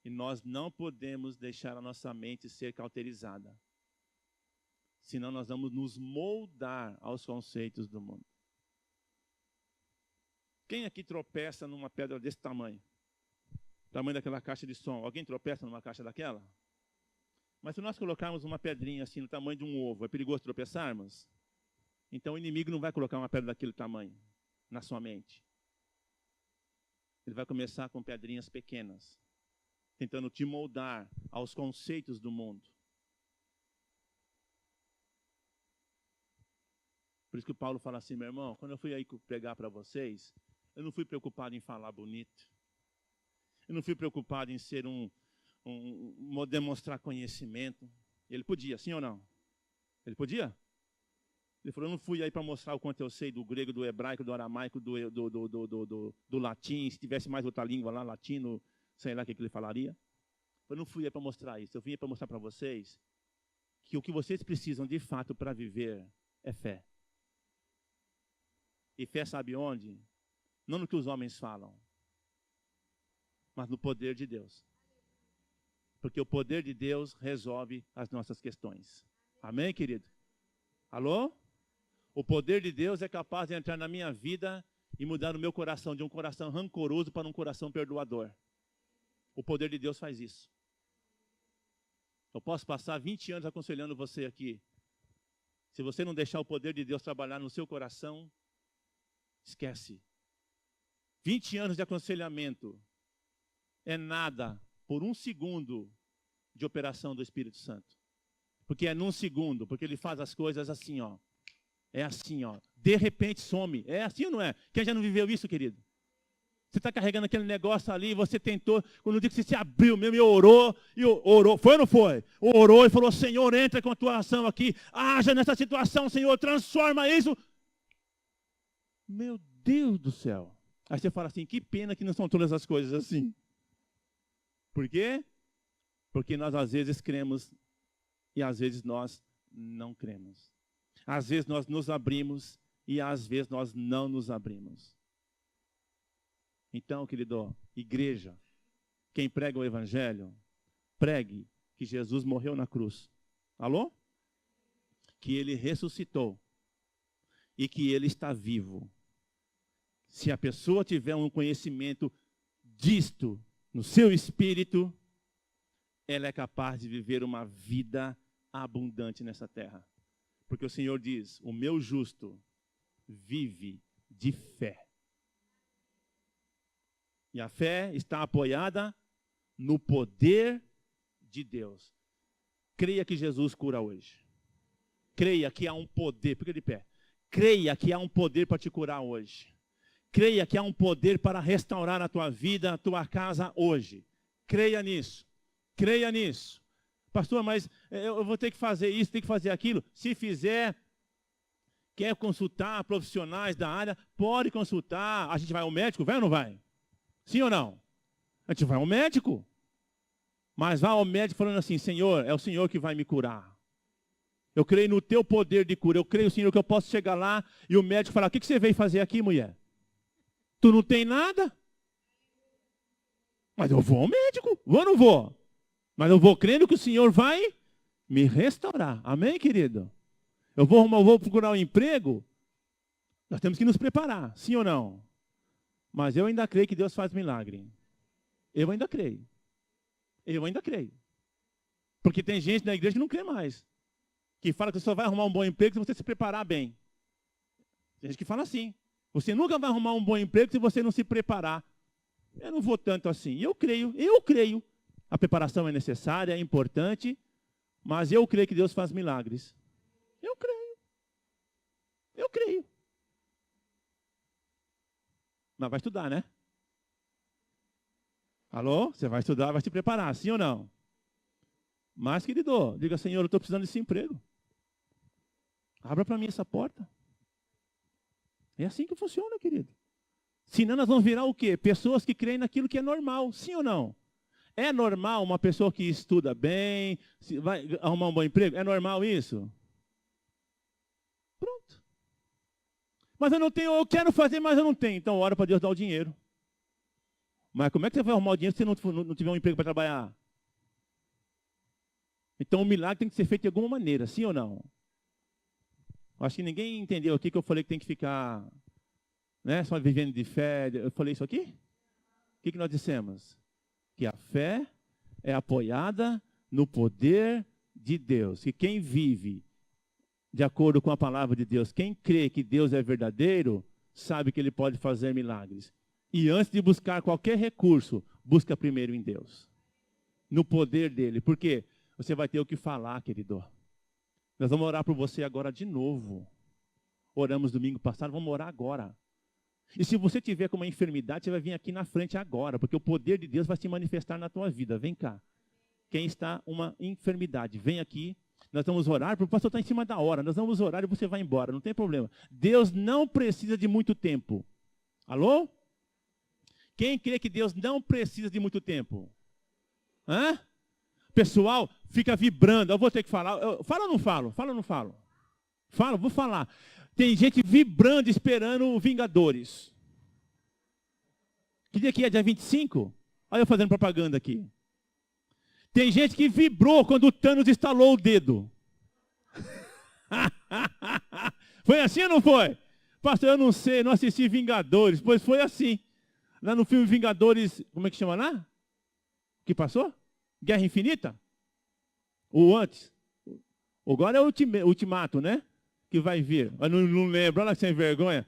E nós não podemos deixar a nossa mente ser cauterizada. Senão nós vamos nos moldar aos conceitos do mundo. Quem aqui tropeça numa pedra desse tamanho? Tamanho daquela caixa de som. Alguém tropeça numa caixa daquela? Mas se nós colocarmos uma pedrinha assim no tamanho de um ovo, é perigoso tropeçarmos? Então o inimigo não vai colocar uma pedra daquele tamanho na sua mente. Ele vai começar com pedrinhas pequenas, tentando te moldar aos conceitos do mundo. Por isso que o Paulo fala assim, meu irmão, quando eu fui aí pregar para vocês, eu não fui preocupado em falar bonito. Eu não fui preocupado em ser demonstrar conhecimento. Ele podia, sim ou não? Ele podia? Ele falou, eu não fui aí para mostrar o quanto eu sei do grego, do hebraico, do aramaico, do latim. Se tivesse mais outra língua lá, latino, sei lá o que ele falaria. Eu não fui aí para mostrar isso. Eu vim aí para mostrar para vocês que o que vocês precisam de fato para viver é fé. E fé sabe onde? Não no que os homens falam, mas no poder de Deus. Porque o poder de Deus resolve as nossas questões. Amém, querido? Alô? O poder de Deus é capaz de entrar na minha vida e mudar o meu coração de um coração rancoroso para um coração perdoador. O poder de Deus faz isso. Eu posso passar 20 anos aconselhando você aqui. Se você não deixar o poder de Deus trabalhar no seu coração, esquece. 20 anos de aconselhamento é nada por um segundo de operação do Espírito Santo. Porque é num segundo, porque ele faz as coisas assim, ó. É assim, ó. De repente some. É assim ou não é? Quem já não viveu isso, querido? Você está carregando aquele negócio ali, você tentou, quando eu digo que você se abriu mesmo e orou, foi ou não foi? Orou e falou, Senhor, entra com a tua ação aqui, haja nessa situação, Senhor, transforma isso. Meu Deus do céu. Aí você fala assim, que pena que não são todas as coisas assim. Por quê? Porque nós às vezes cremos e às vezes nós não cremos. Às vezes nós nos abrimos e às vezes nós não nos abrimos. Então, querido, igreja, quem prega o evangelho, pregue que Jesus morreu na cruz. Alô? Que ele ressuscitou e que ele está vivo. Se a pessoa tiver um conhecimento disto no seu espírito, ela é capaz de viver uma vida abundante nessa terra. Porque o Senhor diz, o meu justo vive de fé. E a fé está apoiada no poder de Deus. Creia que Jesus cura hoje. Creia que há um poder, fica de pé. Creia que há um poder para te curar hoje. Creia que há um poder para restaurar a tua vida, a tua casa hoje. Creia nisso. Creia nisso. Pastor, mas eu vou ter que fazer isso, ter que fazer aquilo. Se fizer, quer consultar profissionais da área, pode consultar. A gente vai ao médico, vai ou não vai? Sim ou não? A gente vai ao médico. Mas vai ao médico falando assim, Senhor, é o Senhor que vai me curar. Eu creio no teu poder de cura. Eu creio, Senhor, que eu posso chegar lá e o médico falar, o que você veio fazer aqui, mulher? Tu não tem nada? Mas eu vou ao médico. Vou ou não vou? Mas eu vou crendo que o Senhor vai me restaurar. Amém, querido? Eu vou procurar um emprego. Nós temos que nos preparar. Sim ou não? Mas eu ainda creio que Deus faz milagre. Eu ainda creio. Eu ainda creio. Porque tem gente na igreja que não crê mais. Que fala que você só vai arrumar um bom emprego se você se preparar bem. Tem gente que fala assim. Você nunca vai arrumar um bom emprego se você não se preparar. Eu não vou tanto assim. Eu creio. A preparação é necessária, é importante. Mas eu creio que Deus faz milagres. Eu creio. Eu creio. Mas vai estudar, né? Alô? Você vai estudar, vai se preparar, sim ou não? Mas, querido, diga, Senhor, eu estou precisando desse emprego. Abra para mim essa porta. É assim que funciona, querido. Senão nós vamos virar o quê? Pessoas que creem naquilo que é normal, sim ou não? É normal uma pessoa que estuda bem, vai arrumar um bom emprego? É normal isso? Pronto. Mas eu não tenho, eu quero fazer, mas eu não tenho. Então ora para Deus dar o dinheiro. Mas como é que você vai arrumar o dinheiro se você não tiver um emprego para trabalhar? Então o milagre tem que ser feito de alguma maneira, sim ou não? Acho que ninguém entendeu aqui que eu falei que tem que ficar, né, só vivendo de fé. Eu falei isso aqui? O que nós dissemos? Que a fé é apoiada no poder de Deus. Que quem vive de acordo com a palavra de Deus, quem crê que Deus é verdadeiro, sabe que Ele pode fazer milagres. E antes de buscar qualquer recurso, busca primeiro em Deus. No poder dEle. Porque você vai ter o que falar, querido. Nós vamos orar por você agora de novo. Oramos domingo passado, vamos orar agora. E se você tiver com uma enfermidade, você vai vir aqui na frente agora, porque o poder de Deus vai se manifestar na tua vida. Vem cá. Quem está uma enfermidade, vem aqui. Nós vamos orar, porque o pastor está em cima da hora. Nós vamos orar e você vai embora, não tem problema. Deus não precisa de muito tempo. Alô? Quem crê que Deus não precisa de muito tempo? Hã? Pessoal, fica vibrando. Eu vou ter que falar. Falo ou não falo? Falo ou não falo? Falo, vou falar. Tem gente vibrando, esperando o Vingadores. Que dia que é? Dia 25? Olha eu fazendo propaganda aqui. Tem gente que vibrou quando o Thanos estalou o dedo. Foi assim ou não foi? Pastor, eu não sei, não assisti Vingadores. Pois foi assim. Lá no filme Vingadores, como é que chama lá? Que passou? Guerra Infinita? Ou antes? Agora é o Ultimato, né? Que vai vir. Eu não lembro, olha sem vergonha.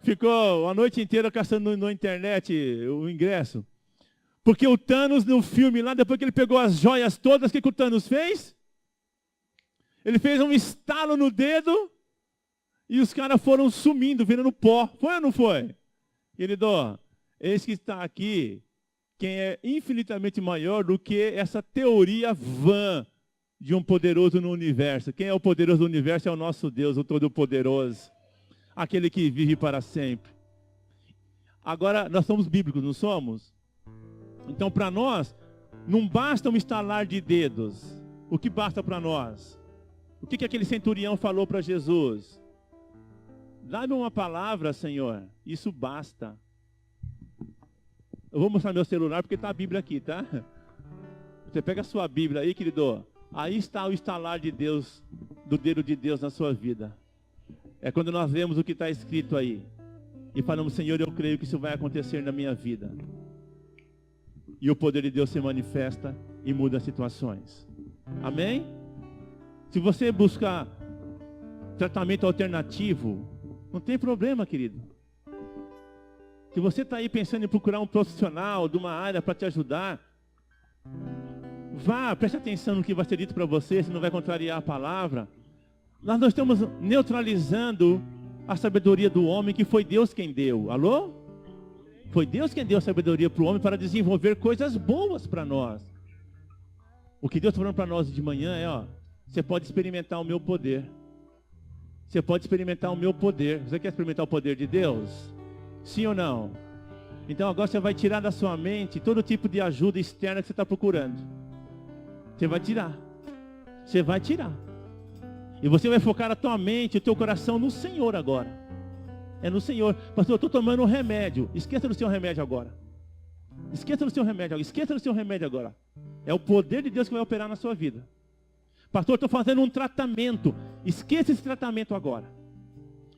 Ficou a noite inteira caçando na internet o ingresso. Porque o Thanos no filme lá, depois que ele pegou as joias todas, o que o Thanos fez? Ele fez um estalo no dedo e os caras foram sumindo, virando pó. Foi ou não foi? Querido, esse que está aqui, quem é infinitamente maior do que essa teoria vã de um poderoso no universo. Quem é o poderoso do universo é o nosso Deus, o Todo-Poderoso. Aquele que vive para sempre. Agora, nós somos bíblicos, não somos? Então, para nós, não basta um estalar de dedos. O que basta para nós? O que aquele centurião falou para Jesus? Dá-me uma palavra, Senhor. Isso basta. Eu vou mostrar meu celular porque está a Bíblia aqui, tá? Você pega a sua Bíblia aí, querido. Aí está o estalar de Deus, do dedo de Deus na sua vida. É quando nós vemos o que está escrito aí. E falamos, Senhor, eu creio que isso vai acontecer na minha vida. E o poder de Deus se manifesta e muda as situações. Amém? Se você buscar tratamento alternativo, não tem problema, querido. Se você está aí pensando em procurar um profissional de uma área para te ajudar, vá, preste atenção no que vai ser dito para você, se não vai contrariar a palavra. Nós não estamos neutralizando a sabedoria do homem, que foi Deus quem deu. Alô? Foi Deus quem deu a sabedoria para o homem para desenvolver coisas boas para nós. O que Deus está falando para nós de manhã é, ó, você pode experimentar o meu poder. Você pode experimentar o meu poder. Você quer experimentar o poder de Deus? Sim ou não? Então agora você vai tirar da sua mente todo tipo de ajuda externa que você está procurando. Você vai tirar. Você vai tirar. E você vai focar a tua mente, o teu coração no Senhor agora. É no Senhor. Pastor, eu estou tomando um remédio. Esqueça do seu remédio agora. Esqueça do seu remédio agora. Esqueça do seu remédio agora. É o poder de Deus que vai operar na sua vida. Pastor, eu estou fazendo um tratamento. Esqueça esse tratamento agora.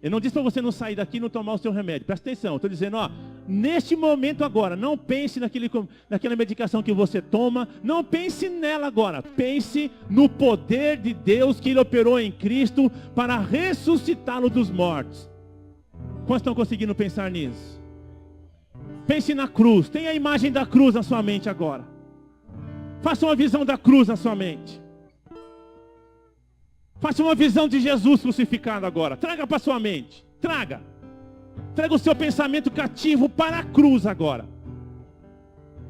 Eu não disse para você não sair daqui e não tomar o seu remédio. Presta atenção. Estou dizendo, ó, neste momento agora, não pense naquela medicação que você toma. Não pense nela agora. Pense no poder de Deus que Ele operou em Cristo para ressuscitá-lo dos mortos. Quantos estão conseguindo pensar nisso? Pense na cruz. Tenha a imagem da cruz na sua mente agora. Faça uma visão da cruz na sua mente. Faça uma visão de Jesus crucificado agora. Traga para sua mente. Traga. Traga o seu pensamento cativo para a cruz agora.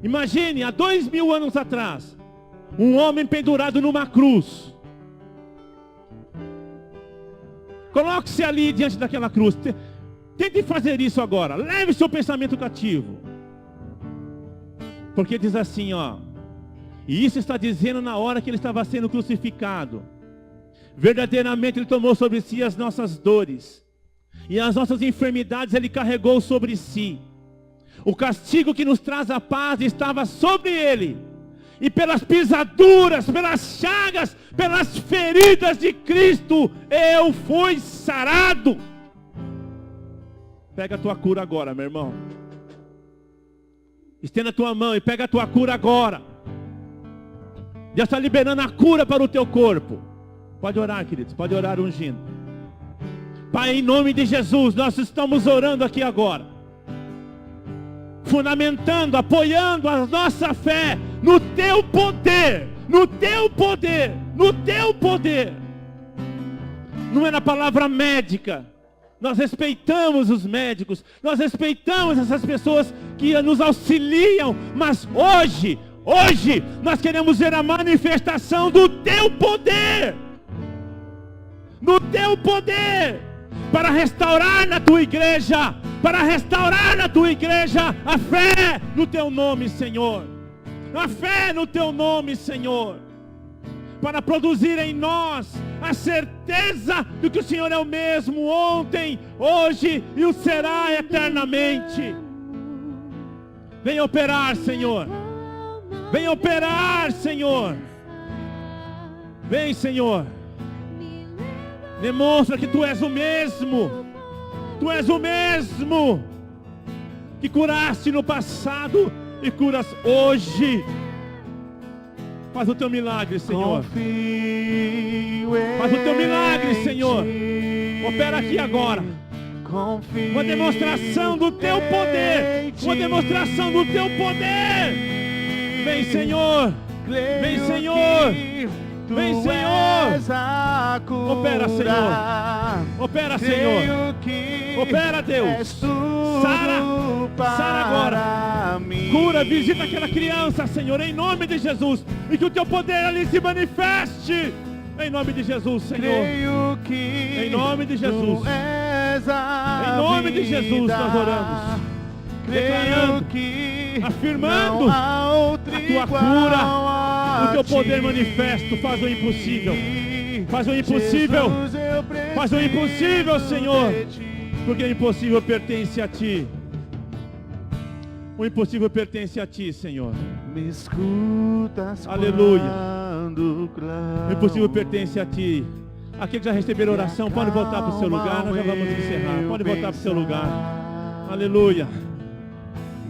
Imagine, há 2000 anos atrás, um homem pendurado numa cruz. Coloque-se ali diante daquela cruz. Tente fazer isso agora. Leve seu pensamento cativo. Porque diz assim, ó. E isso está dizendo na hora que ele estava sendo crucificado. Verdadeiramente Ele tomou sobre si as nossas dores. E as nossas enfermidades Ele carregou sobre si. O castigo que nos traz a paz estava sobre Ele. E pelas pisaduras, pelas chagas, pelas feridas de Cristo, eu fui sarado. Pega a tua cura agora, meu irmão. Estenda a tua mão e pega a tua cura agora. Deus está liberando a cura para o teu corpo. Pode orar, queridos, pode orar ungindo. Pai, em nome de Jesus, nós estamos orando aqui agora. Fundamentando, apoiando a nossa fé no teu poder. No teu poder. No teu poder. Não é na palavra médica. Nós respeitamos os médicos. Nós respeitamos essas pessoas que nos auxiliam. Mas hoje nós queremos ver a manifestação do teu poder. No teu poder, para restaurar na tua igreja, a fé no teu nome, Senhor, a fé no teu nome, Senhor, para produzir em nós a certeza de que o Senhor é o mesmo ontem, hoje e o será eternamente. Vem operar, Senhor, vem operar, Senhor, vem, Senhor. Demonstra que Tu és o mesmo. Tu és o mesmo que curaste no passado e curas hoje. Faz o Teu milagre, Senhor. Faz o Teu milagre, Senhor. Opera aqui agora. Uma demonstração do Teu poder. Uma demonstração do Teu poder. Vem, Senhor. Vem, Senhor. Vem, Senhor. Opera, Senhor. Opera, Senhor. Opera, Deus. Sara agora. Cura, visita aquela criança, Senhor, em nome de Jesus. E que o teu poder ali se manifeste. Em nome de Jesus, Senhor. Em nome de Jesus. Em nome de Jesus nós oramos. Declarando, afirmando a tua cura, o teu poder manifesto. Faz o impossível. Faz o impossível. Faz o impossível, Senhor. Porque o impossível pertence a Ti. O impossível pertence a Ti, Senhor. Me escutas. Aleluia. Clamo. O impossível pertence a Ti. Aqueles que já receberam oração, pode voltar para o seu lugar. Nós já vamos encerrar. Pode voltar para o seu lugar. Aleluia.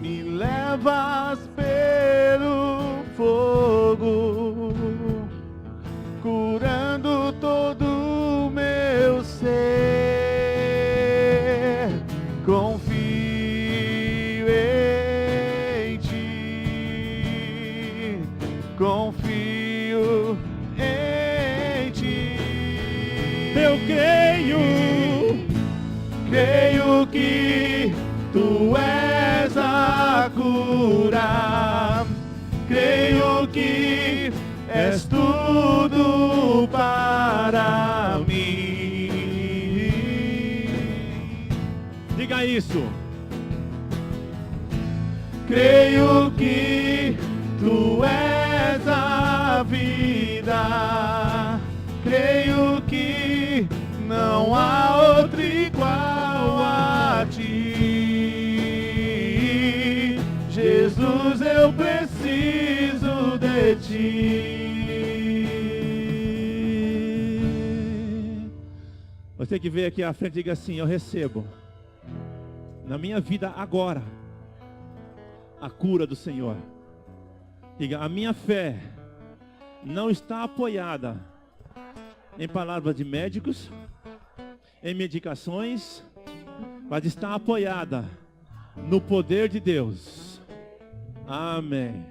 Me levas pelo fogo, curando todo o meu ser. Confio em ti, confio em ti. Eu Creio que tu és a cura. Creio que és tudo para mim. Diga isso. Creio que tu és a vida. Creio que não há outro igual a ti. Jesus, eu preciso de ti. Você que veio aqui à frente, diga assim: eu recebo na minha vida agora a cura do Senhor. Diga: a minha fé não está apoiada em palavras de médicos, em medicações, mas está apoiada no poder de Deus. Amém.